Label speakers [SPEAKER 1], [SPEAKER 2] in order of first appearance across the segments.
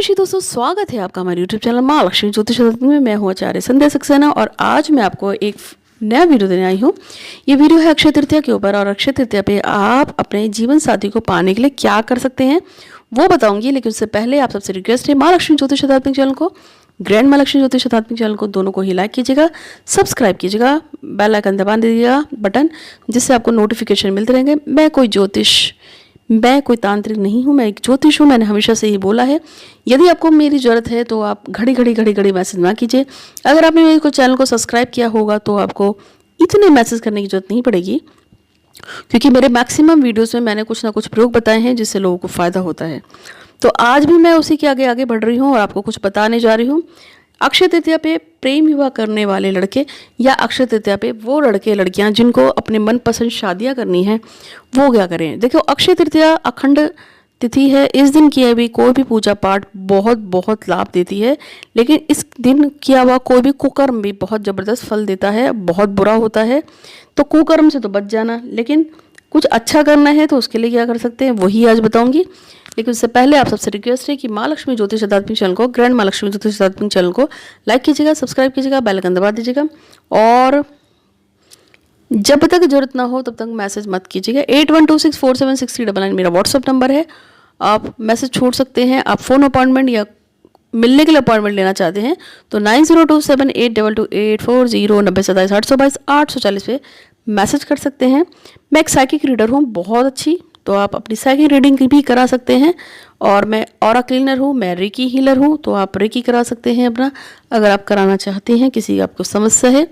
[SPEAKER 1] नमस्कार दोस्तों, स्वागत है आपका हमारे YouTube चैनल माँ लक्ष्मी ज्योतिष में। मैं हूँ आचार्य संध्या सक्सेना और आज मैं आपको एक नया वीडियो देने आई हूँ। ये वीडियो है अक्षय तृतीया के ऊपर और अक्षय तृतीया पे आप अपने जीवन साथी को पाने के लिए क्या कर सकते हैं वो बताऊंगी। लेकिन उससे पहले आप सबसे रिक्वेस्ट है, माँ लक्ष्मी ज्योतिष चैनल को, ग्रैंड माँ लक्ष्मी ज्योतिष चैनल को, दोनों को ही लाइक कीजिएगा, सब्सक्राइब कीजिएगा, बेल आइकन दबा दीजिएगा बटन, जिससे आपको नोटिफिकेशन मिलते रहेंगे। मैं कोई तांत्रिक नहीं हूँ, मैं एक ज्योतिष हूँ। मैंने हमेशा से ही बोला है, यदि आपको मेरी ज़रूरत है तो आप घड़ी मैसेज ना कीजिए। अगर आपने मेरे को चैनल को सब्सक्राइब किया होगा तो आपको इतने मैसेज करने की ज़रूरत नहीं पड़ेगी, क्योंकि मेरे मैक्सिमम वीडियोस में मैंने कुछ ना कुछ प्रयोग बताए हैं जिससे लोगों को फ़ायदा होता है। तो आज भी मैं उसी के आगे बढ़ रही हूँ और आपको कुछ बताने जा रही हूँ। अक्षय तृतीया पे प्रेम विवाह करने वाले लड़के या अक्षय तृतीया पे वो लड़के लड़कियां जिनको अपने मनपसंद शादियां करनी है वो क्या करें। देखो, अक्षय तृतीया अखंड तिथि है। इस दिन किया हुई कोई भी पूजा पाठ बहुत लाभ देती है, लेकिन इस दिन किया हुआ कोई भी कुकर्म भी बहुत ज़बरदस्त फल देता है, बहुत बुरा होता है। तो कुकर्म से तो बच जाना, लेकिन कुछ अच्छा करना है तो उसके लिए क्या कर सकते हैं वही आज बताऊंगी। लेकिन उससे पहले आप सबसे रिक्वेस्ट है कि माँ लक्ष्मी ज्योतिष आध्यात्मिक चैनल को, ग्रैंड माँ लक्ष्मी ज्योतिष आध्यात्मिक चैनल को लाइक कीजिएगा, सब्सक्राइब कीजिएगा, बेल आइकन दबा दीजिएगा और जब तक जरूरत ना हो तब तक मैसेज मत कीजिएगा। 8126476399 मेरा व्हाट्सअप नंबर है, आप मैसेज छोड़ सकते हैं। आप फ़ोन अपॉइंटमेंट या मिलने के लिए अपॉइंटमेंट लेना चाहते हैं तो 9027822840 9027822840 पे मैसेज कर सकते हैं। मैं एक साइकिक रीडर हूँ बहुत अच्छी, तो आप अपनी साइकिक रीडिंग भी करा सकते हैं। और मैं ऑरा क्लीनर हूँ, मैं रेकी हीलर हूँ, तो आप रेकी करा सकते हैं अपना, अगर आप कराना चाहते हैं, किसी आपको समस्या है।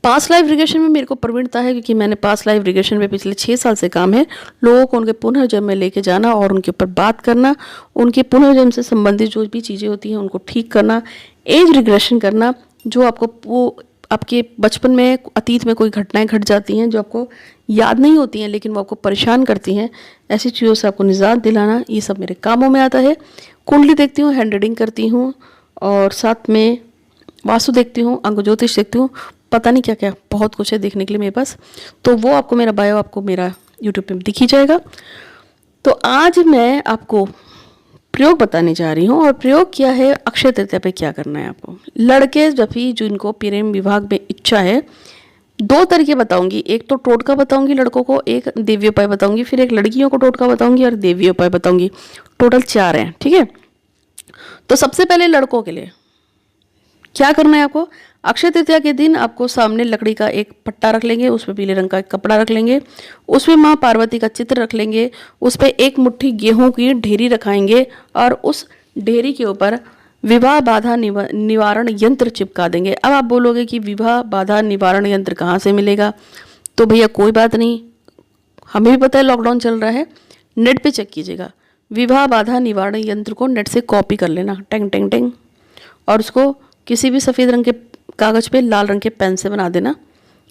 [SPEAKER 1] पास्ट लाइफ रिग्रेशन में मेरे को प्रवीणता है, क्योंकि मैंने पास्ट लाइफ रिग्रेशन में पिछले 6 साल से काम है। लोगों को उनके पुनर्जन्म में लेके जाना और उनके ऊपर बात करना, उनके पुनर्जन्म से संबंधित जो भी चीज़ें होती हैं उनको ठीक करना, एज रिग्रेशन करना, जो आपको वो आपके बचपन में अतीत में कोई घटनाएं घट जाती हैं जो आपको याद नहीं होती हैं लेकिन वो आपको परेशान करती हैं, ऐसी चीज़ों से आपको निजात दिलाना, ये सब मेरे कामों में आता है। कुंडली देखती हूँ, हैंड रीडिंग करती हूँ और साथ में वास्तु देखती हूँ, अंक ज्योतिष देखती हूँ, पता नहीं क्या क्या बहुत कुछ है देखने के लिए मेरे पास। तो वो आपको मेरा बायो आपको मेरा यूट्यूब पे दिख ही जाएगा। तो आज मैं आपको प्रयोग बताने जा रही हूँ और प्रयोग किया है अक्षय तृतीया पे क्या करना है आपको। लड़के जब भी जिनको प्रेम विवाह में इच्छा है, 2 तरीके बताऊंगी। एक तो टोटका बताऊंगी लड़कों को, एक देवी उपाय बताऊंगी, फिर एक लड़कियों को टोटका बताऊंगी और देवी उपाय बताऊंगी। टोटल 4 हैं, ठीक है। तो सबसे पहले लड़कों के लिए क्या करना है आपको। अक्षय तृतीया के दिन आपको सामने लकड़ी का एक पट्टा रख लेंगे, उस पर पीले रंग का एक कपड़ा रख लेंगे, उसमें माँ पार्वती का चित्र रख लेंगे, उस पर एक मुट्ठी गेहूं की ढेरी रखाएंगे और उस ढेरी के ऊपर विवाह बाधा निवारण यंत्र चिपका देंगे। अब आप बोलोगे कि विवाह बाधा निवारण यंत्र कहाँ से मिलेगा, तो भैया कोई बात नहीं, हमें भी पता है लॉकडाउन चल रहा है, नेट पे चेक कीजिएगा। विवाह बाधा निवारण यंत्र को नेट से कॉपी कर लेना, टेंग टेंग टेंग, और उसको किसी भी सफ़ेद रंग के कागज़ पे लाल रंग के पेन से बना देना।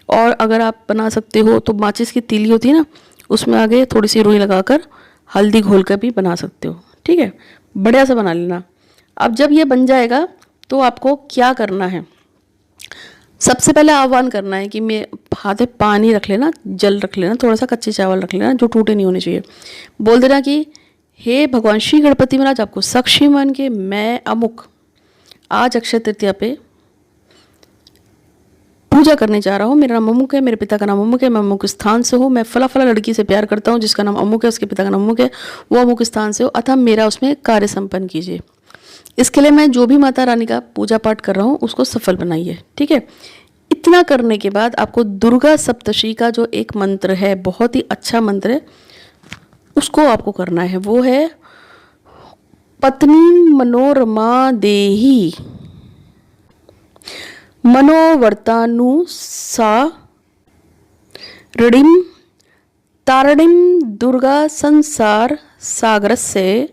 [SPEAKER 1] और अगर आप बना सकते हो तो माचिस की तीली होती है ना, उसमें आगे थोड़ी सी रुई लगाकर हल्दी घोल कर भी बना सकते हो, ठीक है। बढ़िया से बना लेना। अब जब ये बन जाएगा तो आपको क्या करना है, सबसे पहले आह्वान करना है कि मैं हाथ में पानी रख लेना, जल रख लेना, थोड़ा सा कच्चे चावल रख लेना जो टूटे नहीं होने चाहिए। बोल देना कि हे भगवान श्री गणपति महाराज, आपको साक्षी मान के मैं अमुक आज अक्षय तृतीया पे पूजा करने जा रहा हूँ। मेरा नाम अमुक है, मेरे पिता का नाम अमुक है, मैं अमुक स्थान से हूँ, मैं फला फला लड़की से प्यार करता हूँ जिसका नाम अमुक है, उसके पिता का नाम अमुक है, वो अमुक स्थान से हो, अतः मेरा उसमें कार्य संपन्न कीजिए। इसके लिए मैं जो भी माता रानी का पूजा पाठ कर रहा हूँ उसको सफल बनाइए, ठीक है। इतना करने के बाद आपको दुर्गा सप्तशी का जो एक मंत्र है, बहुत ही अच्छा मंत्र है, उसको आपको करना है। वो है पत्नी मनोरमा देही मनोवर्तानुसा ऋणिम तारणिम दुर्गा संसार सागरस्य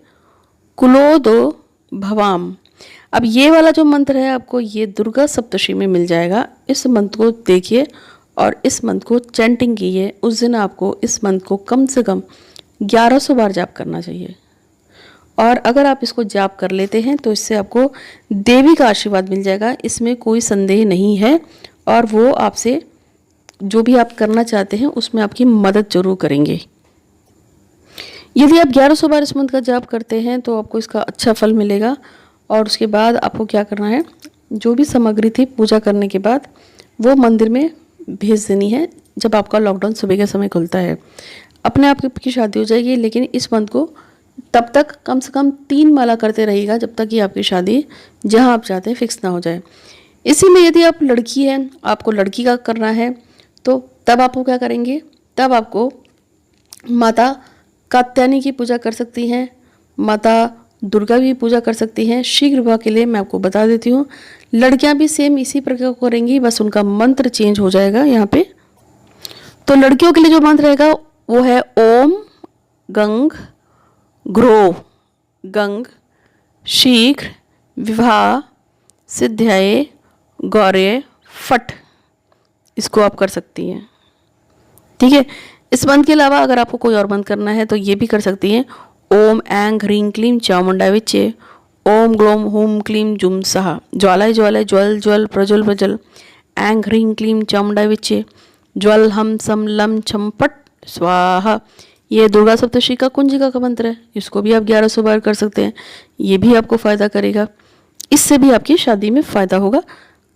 [SPEAKER 1] कुलोदो भवाम। अब ये वाला जो मंत्र है आपको ये दुर्गा सप्तशी में मिल जाएगा। इस मंत्र को देखिए और इस मंत्र को चैंटिंग कीजिए। उस दिन आपको इस मंत्र को कम से कम 1100 बार जाप करना चाहिए। और अगर आप इसको जाप कर लेते हैं तो इससे आपको देवी का आशीर्वाद मिल जाएगा, इसमें कोई संदेह नहीं है। और वो आपसे जो भी आप करना चाहते हैं उसमें आपकी मदद जरूर करेंगे। यदि आप 1100 बार इस मंत्र का जाप करते हैं तो आपको इसका अच्छा फल मिलेगा। और उसके बाद आपको क्या करना है, जो भी सामग्री थी पूजा करने के बाद वो मंदिर में भेज देनी है जब आपका लॉकडाउन सुबह के समय खुलता है। अपने आप की शादी हो जाएगी, लेकिन इस मंत्र को तब तक कम से कम 3 माला करते रहिएगा जब तक कि आपकी शादी जहां आप चाहते हैं फिक्स ना हो जाए। इसी में यदि आप लड़की हैं, आपको लड़की का करना है, तो तब आपको क्या करेंगे, तब आपको माता कात्यायनी की पूजा कर सकती हैं, माता दुर्गा की पूजा कर सकती हैं। शीघ्र विवाह के लिए मैं आपको बता देती हूँ, लड़कियां भी सेम इसी प्रकार करेंगी, बस उनका मंत्र चेंज हो जाएगा यहाँ पे। तो लड़कियों के लिए जो मंत्र रहेगा वो है ओम गंग ग्रो गंग शीघ्र विवाह सिद्ध्याय गौर्य फट। इसको आप कर सकती हैं, ठीक है। इस मंत्र के अलावा अगर आपको कोई और मंत्र करना है तो ये भी कर सकती हैं। ओम ऐं ह्रीं क्लीं चामुंडाय विच्चे ओम ग्लोम हूं क्लीं जुम सहा ज्वालाय ज्वालाय ज्वल ज्वल प्रज्वल प्रज्वल ऐं ह्रीं क्लीं चामुंडाय विच्चे ज्वल हम सम लम छम पट स्वाहा। ये दुर्गा सप्तशती का कुंजिका का मंत्र है, इसको भी आप 1100 बार कर सकते हैं। ये भी आपको फ़ायदा करेगा, इससे भी आपकी शादी में फ़ायदा होगा।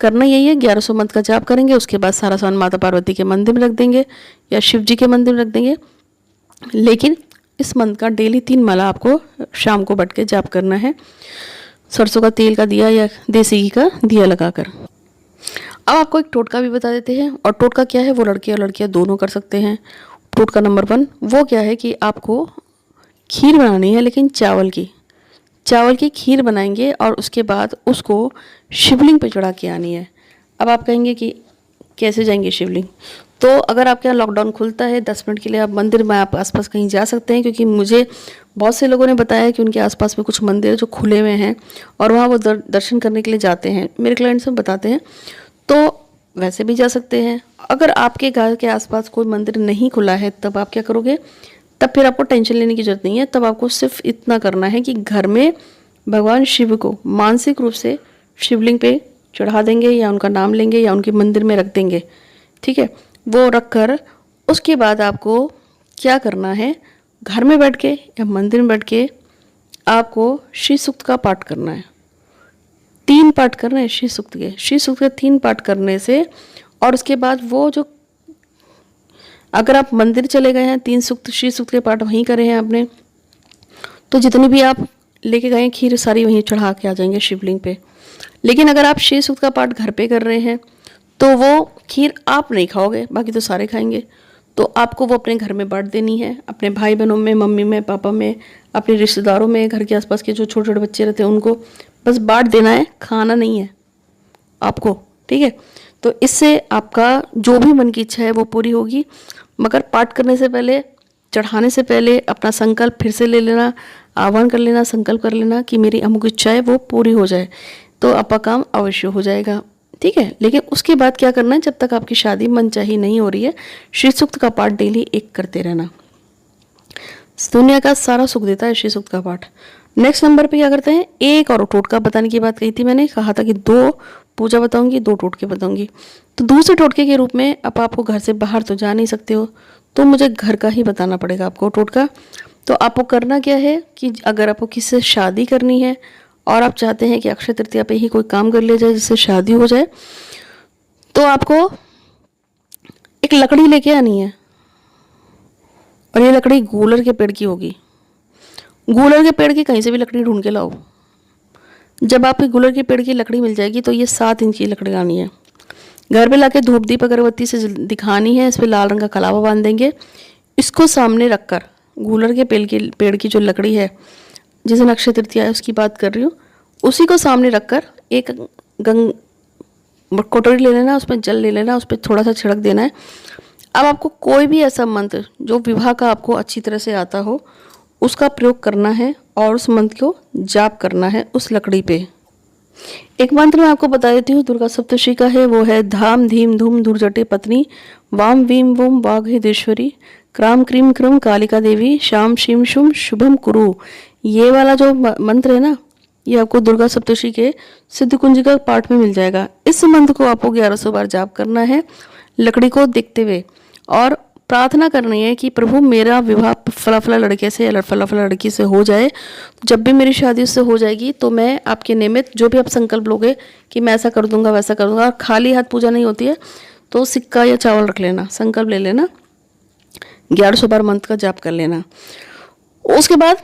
[SPEAKER 1] करना यही है, 1100 मंत्र का जाप करेंगे, उसके बाद सारा सामान माता पार्वती के मंदिर में रख देंगे या शिव जी के मंदिर में रख देंगे। लेकिन इस मंत्र का डेली 3 माला आपको शाम को बैठ के जाप करना है, सरसों का तेल का दिया या देसी घी का दिया लगाकर। अब आपको एक टोटका भी बता देते हैं, और टोटका क्या है वो लड़के और लड़कियां दोनों कर सकते हैं। टोटका नंबर 1 वो क्या है कि आपको खीर बनानी है, लेकिन चावल की खीर बनाएंगे और उसके बाद उसको शिवलिंग पे चढ़ा के आनी है। अब आप कहेंगे कि कैसे जाएंगे शिवलिंग, तो अगर आपके यहाँ लॉकडाउन खुलता है 10 मिनट के लिए आप मंदिर में आप आसपास कहीं जा सकते हैं, क्योंकि मुझे बहुत से लोगों ने बताया कि उनके आसपास में कुछ मंदिर जो खुले हुए हैं और वहाँ वो दर्शन करने के लिए जाते हैं, मेरे क्लाइंट्स में बताते हैं। तो वैसे भी जा सकते हैं। अगर आपके घर के आसपास कोई मंदिर नहीं खुला है तब आप क्या करोगे, तब फिर आपको टेंशन लेने की जरूरत नहीं है। तब आपको सिर्फ इतना करना है कि घर में भगवान शिव को मानसिक रूप से शिवलिंग पे चढ़ा देंगे या उनका नाम लेंगे या उनके मंदिर में रख देंगे, ठीक है। वो रख कर उसके बाद आपको क्या करना है, घर में बैठ के या मंदिर में बैठ के आपको श्री सूक्त का पाठ करना है। 3 पाठ करना है श्री सूक्त के 3 पाठ करने से, और उसके बाद वो जो अगर आप मंदिर चले गए हैं 3 सूक्त श्री सूक्त के पाठ वहीं करे हैं आपने, तो जितनी भी आप लेके गए खीर सारी वहीं चढ़ा के आ जाएंगे शिवलिंग पे। लेकिन अगर आप श्री सूक्त का पाठ घर पे कर रहे हैं तो वो खीर आप नहीं खाओगे, बाकी तो सारे खाएंगे। तो आपको वो अपने घर में बांट देनी है, अपने भाई बहनों में, मम्मी में, पापा में, अपने रिश्तेदारों में, घर के आसपास के जो छोटे छोटे बच्चे रहते हैं उनको बस बांट देना है, खाना नहीं है आपको, ठीक है। तो इससे आपका जो भी मन की इच्छा है वो पूरी होगी। मगर पाठ करने से पहले, चढ़ाने से पहले अपना संकल्प फिर से ले लेना, आह्वान कर लेना, संकल्प कर लेना कि मेरी अमुक इच्छा है वो पूरी हो जाए, तो आपका काम अवश्य हो जाएगा, ठीक है। लेकिन उसके बाद क्या करना है, जब तक आपकी शादी मनचाही नहीं हो रही है, श्री सूक्त का पाठ डेली 1 करते रहना। दुनिया का सारा सुख देता है श्री सूक्त का पाठ। नेक्स्ट नंबर पे क्या करते हैं, एक और टोटका बताने की बात कही थी मैंने, कहा था कि 2 पूजा बताऊंगी, 2 टोटके बताऊंगी। तो दूसरे टोटके के रूप में, अब आपको घर से बाहर तो जा नहीं सकते हो, तो मुझे घर का ही बताना पड़ेगा आपको टोटका। तो आपको करना क्या है कि अगर आपको किसी से शादी करनी है और आप चाहते हैं कि अक्षय तृतीया पे ही कोई काम कर लिया जाए जिससे शादी हो जाए, तो आपको एक लकड़ी लेके आनी है, और ये लकड़ी गूलर के पेड़ की होगी। गूलर के पेड़ की कहीं से भी लकड़ी ढूंढ के लाओ। जब आपकी गूलर के पेड़ की लकड़ी मिल जाएगी तो ये 7 इंच की लकड़ी लानी है। घर पे लाके धूप दीप अगरबत्ती से दिखानी है, इस पर लाल रंग का कलावा बांध देंगे। इसको सामने रखकर, गूलर के पेड़ की जो लकड़ी है, जिस दिन अक्षय तृतीया है उसकी बात कर रही हूँ, उसी को सामने रखकर एक कटोरी ले लेना, उसमें जल ले लेना, उस पर थोड़ा सा छिड़क देना है। अब आपको कोई भी ऐसा मंत्र जो विवाह का आपको अच्छी तरह से आता हो उसका प्रयोग करना है और उस मंत्र को जाप करना है उस लकड़ी पे। एक मंत्र मैं आपको बता देती हूँ, दुर्गा सप्तशती का है, वो है धाम धीम धूम धूर्जटे पत्नी वाम वीम वोम वाघेदेश्वरी क्राम क्रीम क्रम कालिका देवी शाम शिम शुम शुभम कुरु। ये वाला जो मंत्र है ना, ये आपको दुर्गा सप्तशती के सिद्ध कुंजिका पाठ में मिल जाएगा। इस मंत्र को आपको 1100 बार जाप करना है लकड़ी को देखते हुए, और प्रार्थना करनी है कि प्रभु मेरा विवाह फला फला लड़के से या फला फला लड़की से हो जाए। जब भी मेरी शादी उससे हो जाएगी तो मैं आपके निमित्त जो भी आप संकल्प लोगे कि मैं ऐसा कर दूंगा वैसा कर दूंगा। और खाली हाथ पूजा नहीं होती है, तो सिक्का या चावल रख लेना, संकल्प ले लेना, 1100 बार मंत्र का जाप कर लेना। उसके बाद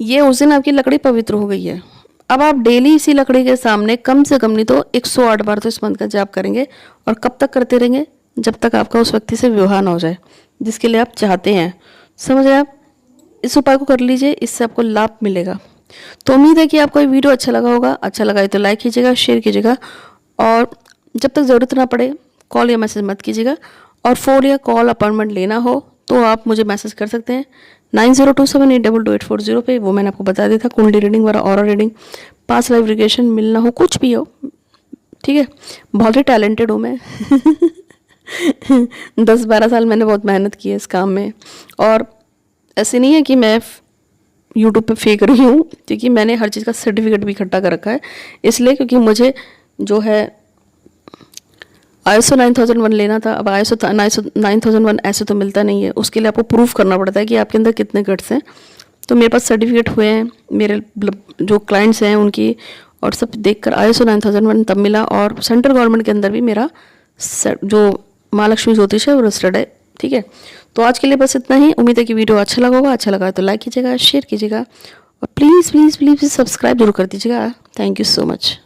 [SPEAKER 1] ये उस दिन आपकी लकड़ी पवित्र हो गई है। अब आप डेली इसी लकड़ी के सामने कम से कम नहीं तो 108 बार तो इस मंत्र का जाप करेंगे। और कब तक करते रहेंगे? जब तक आपका उस व्यक्ति से विवाह ना हो जाए जिसके लिए आप चाहते हैं। समझ गए आप? इस उपाय को कर लीजिए, इससे आपको लाभ मिलेगा। तो उम्मीद है कि आपको ये वीडियो अच्छा लगा होगा। अच्छा लगा तो लाइक कीजिएगा, शेयर कीजिएगा, और जब तक ज़रूरत ना पड़े कॉल या मैसेज मत कीजिएगा। और फ़ोन या कॉल अपॉइंटमेंट लेना हो तो आप मुझे मैसेज कर सकते हैं 9027822840 पे। वो मैंने आपको बता दिया था, कुंडली रीडिंग वगैरह, ऑरा रीडिंग, पास लाइफ रिग्रेशन मिलना हो, कुछ भी हो, ठीक है। बहुत ही टैलेंटेड हूँ मैं 10-12 साल मैंने बहुत मेहनत की है इस काम में। और ऐसे नहीं है कि मैं यूट्यूब पे फेंक रही हूँ, क्योंकि मैंने हर चीज़ का सर्टिफिकेट भी इकट्ठा कर रखा है। इसलिए क्योंकि मुझे जो है ISO 9001 लेना था। अब ISO 9001 ऐसे तो मिलता नहीं है, उसके लिए आपको प्रूफ करना पड़ता है कि आपके अंदर कितने गट्स हैं। तो मेरे पास सर्टिफिकेट हुए हैं, मेरे जो क्लाइंट्स हैं उनकी, और सब देखकर ISO 9001 तब मिला। और सेंट्रल गवर्नमेंट के अंदर भी मेरा जो माँ लक्ष्मी ज्योतिष है वो रजिस्टर्ड है, ठीक है। तो आज के लिए बस इतना ही। उम्मीद है कि वीडियो अच्छा लगा होगा। अच्छा लगा तो लाइक कीजिएगा, शेयर कीजिएगा, और प्लीज़ प्लीज़ प्लीज़ सब्सक्राइब जरूर कर दीजिएगा। Thank you so much.